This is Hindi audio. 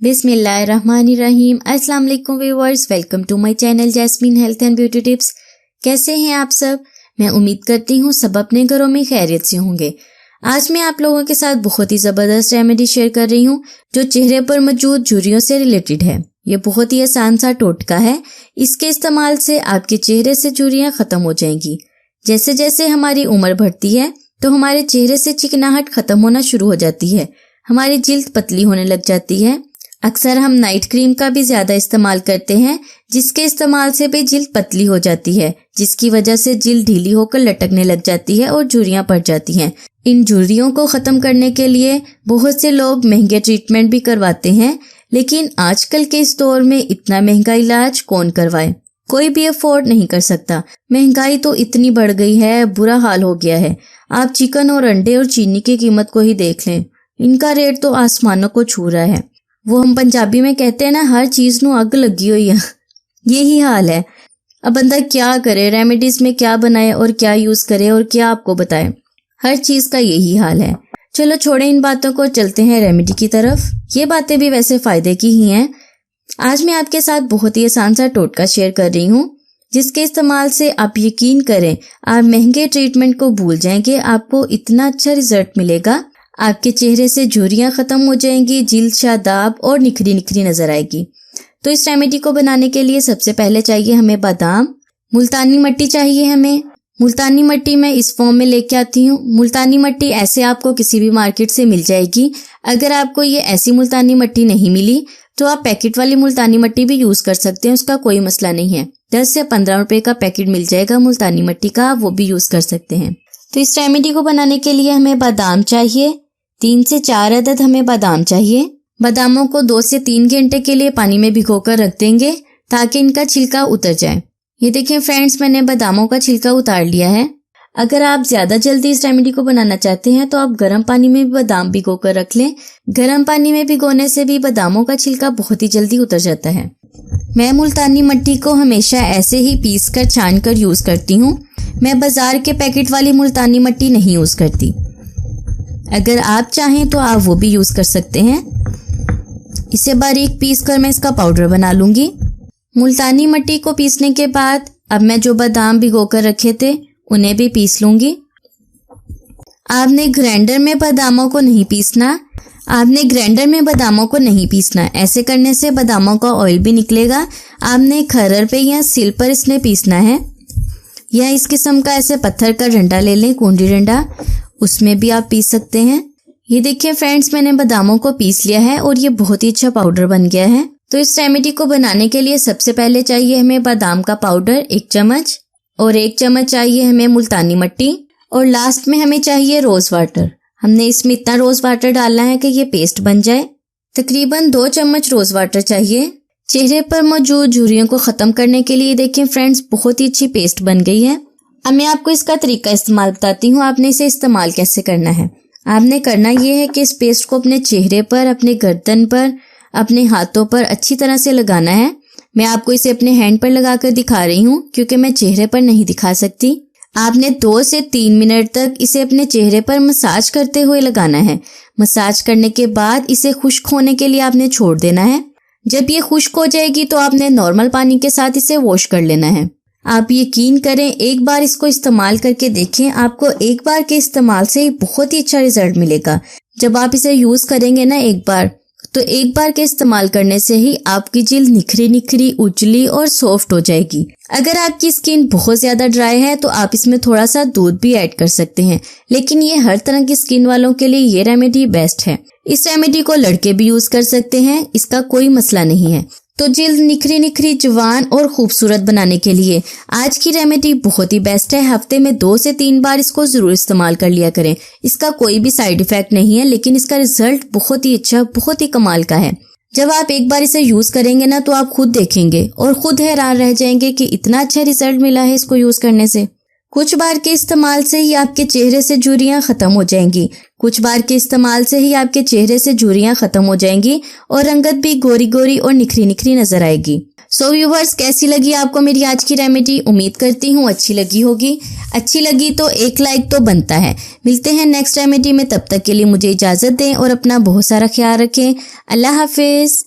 बिस्मिल्लाहिर्रहमानिर्रहीम। अस्सलाम वालेकुम viewers, welcome to my channel Jasmine health and beauty tips. कैसे हैं आप सब? मैं उम्मीद करती हूँ सब अपने घरों में खैरियत से होंगे। आज मैं आप लोगों के साथ बहुत ही ज़बरदस्त रेमेडी शेयर कर रही हूँ जो चेहरे पर मौजूद झुर्रियों से रिलेटेड है। ये बहुत ही आसान सा टोटका है। इसके इस्तेमाल से आपके चेहरे से झुर्रियाँ ख़त्म हो जाएंगी। जैसे जैसे हमारी उम्र बढ़ती है तो हमारे चेहरे से चिकनाहट ख़त्म होना शुरू हो जाती है, हमारी जिल्द पतली होने लग जाती है। अक्सर हम नाइट क्रीम का भी ज़्यादा इस्तेमाल करते हैं, जिसके इस्तेमाल से भी जिल्द पतली हो जाती है, जिसकी वजह से जिल्द ढीली होकर लटकने लग जाती है और झुर्रियाँ पड़ जाती हैं। इन झुर्रियों को ख़त्म करने के लिए बहुत से लोग महंगे ट्रीटमेंट भी करवाते हैं, लेकिन आजकल के इस दौर में इतना महंगा इलाज कौन करवाए? कोई भी अफोर्ड नहीं कर सकता। महंगाई तो इतनी बढ़ गई है, बुरा हाल हो गया है। आप चिकन और अंडे और चीनी की कीमत को ही देख लें, इनका रेट तो आसमानों को छू रहा है। वो हम पंजाबी में कहते हैं ना, हर चीज़ नू अग लगी हुई है। यही हाल है। अब बंदा क्या करे, रेमेडीज में क्या बनाए और क्या यूज़ करे और क्या आपको बताए, हर चीज़ का यही हाल है। चलो छोड़े इन बातों को, चलते हैं रेमेडी की तरफ। ये बातें भी वैसे फ़ायदे की ही हैं। आज मैं आपके साथ बहुत ही आसान सा टोटका शेयर कर रही हूँ, जिसके इस्तेमाल से आप यकीन करें आप महंगे ट्रीटमेंट को भूल जाएंगे। आपको इतना अच्छा रिजल्ट मिलेगा, आपके चेहरे से झुर्रियाँ ख़त्म हो जाएंगी, जिल्द शादाब और निखरी निखरी नज़र आएगी। तो इस रेमेडी को बनाने के लिए सबसे पहले चाहिए हमें बादाम। मुल्तानी मिट्टी चाहिए हमें। मुल्तानी मिट्टी मैं इस फॉर्म में लेके आती हूँ। मुल्तानी मिट्टी ऐसे आपको किसी भी मार्केट से मिल जाएगी। अगर आपको ये ऐसी मुल्तानी मिट्टी नहीं मिली तो आप पैकेट वाली मुल्तानी मिट्टी भी यूज़ कर सकते हैं, उसका कोई मसला नहीं है। 10 से 15 रुपए का पैकेट मिल जाएगा मुल्तानी मिट्टी का, वो भी यूज़ कर सकते हैं। तो इस रेमेडी को बनाने के लिए हमें बादाम चाहिए। 3 से 4 अदद हमें बादाम चाहिए। बादामों को 2 से 3 घंटे के लिए पानी में भिगोकर रख देंगे ताकि इनका छिलका उतर जाए। ये देखें फ्रेंड्स, मैंने बादामों का छिलका उतार लिया है। अगर आप ज्यादा जल्दी इस रेमेडी को बनाना चाहते हैं तो आप गर्म पानी में भी बादाम भिगोकर रख लें। गर्म पानी में भिगोने से भी बादामों का छिलका बहुत ही जल्दी उतर जाता है। मैं मुल्तानी मिट्टी को हमेशा ऐसे ही पीस कर छान कर यूज करती हूँ। मैं बाजार के पैकेट वाली मुल्तानी मिट्टी नहीं यूज करती। अगर आप चाहें तो आप वो भी यूज कर सकते हैं। इसे बारीक पीस कर मैं इसका पाउडर बना लूंगी। मुल्तानी मिट्टी को पीसने के बाद अब मैं जो बादाम भिगोकर रखे थे उन्हें भी पीस लूंगी। आपने ग्राइंडर में बादामों को नहीं पीसना। ऐसे करने से बादामों का ऑयल भी निकलेगा। आपने खरर पे या सिल पर इसने पीसना है, या इस किस्म का ऐसे पत्थर का डंडा ले लें, कूंडी डंडा, उसमें भी आप पीस सकते हैं। ये देखिए फ्रेंड्स, मैंने बादामों को पीस लिया है और ये बहुत ही अच्छा पाउडर बन गया है। तो इस रेमेडी को बनाने के लिए सबसे पहले चाहिए हमें बादाम का पाउडर 1 चम्मच, और 1 चम्मच चाहिए हमें मुल्तानी मिट्टी, और लास्ट में हमें चाहिए रोज वाटर। हमने इसमें इतना रोज वाटर डालना है कि ये पेस्ट बन जाए। तकरीबन 2 चम्मच रोज वाटर चाहिए। चेहरे पर मौजूद झुर्रियों को खत्म करने के लिए देखिए फ्रेंड्स, बहुत ही अच्छी पेस्ट बन गई है। अब मैं आपको इसका तरीका इस्तेमाल बताती हूँ। आपने इसे इस्तेमाल कैसे करना है। आपने करना ये है कि इस पेस्ट को अपने चेहरे पर, अपने गर्दन पर, अपने हाथों पर अच्छी तरह से लगाना है। मैं आपको इसे अपने हैंड पर लगाकर दिखा रही हूँ क्योंकि मैं चेहरे पर नहीं दिखा सकती। आपने 2 से 3 मिनट तक इसे अपने चेहरे पर मसाज करते हुए लगाना है। मसाज करने के बाद इसे खुश्क होने के लिए आपने छोड़ देना है। जब ये खुश्क हो जाएगी तो आपने नॉर्मल पानी के साथ इसे वॉश कर लेना है। आप यकीन करें, एक बार इसको इस्तेमाल करके देखें, आपको एक बार के इस्तेमाल से बहुत ही अच्छा रिजल्ट मिलेगा। जब आप इसे यूज करेंगे ना एक बार, तो एक बार के इस्तेमाल करने से ही आपकी जिल्द निखरी निखरी, उजली और सॉफ्ट हो जाएगी। अगर आपकी स्किन बहुत ज्यादा ड्राई है तो आप इसमें थोड़ा सा दूध भी ऐड कर सकते हैं, लेकिन ये हर तरह की स्किन वालों के लिए ये रेमेडी बेस्ट है। इस रेमेडी को लड़के भी यूज कर सकते हैं, इसका कोई मसला नहीं है। तो जिल्द निखरी निखरी, जवान और खूबसूरत बनाने के लिए आज की रेमेडी बहुत ही बेस्ट है। हफ्ते में 2 से 3 बार इसको जरूर इस्तेमाल कर लिया करें। इसका कोई भी साइड इफेक्ट नहीं है, लेकिन इसका रिजल्ट बहुत ही अच्छा, बहुत ही कमाल का है। जब आप एक बार इसे यूज करेंगे ना तो आप खुद देखेंगे और खुद हैरान रह जाएंगे कि इतना अच्छा रिजल्ट मिला है इसको यूज करने से। कुछ बार के इस्तेमाल से ही आपके चेहरे से झुर्रियाँ खत्म हो जाएंगी। और रंगत भी गोरी गोरी और निखरी निखरी नजर आएगी। सो व्यूवर्स, कैसी लगी आपको मेरी आज की रेमेडी? उम्मीद करती हूँ अच्छी लगी होगी। अच्छी लगी तो एक लाइक तो बनता है। मिलते हैं नेक्स्ट रेमेडी में, तब तक के लिए मुझे इजाजत दें और अपना बहुत सारा ख्याल रखें। अल्लाह हाफिज।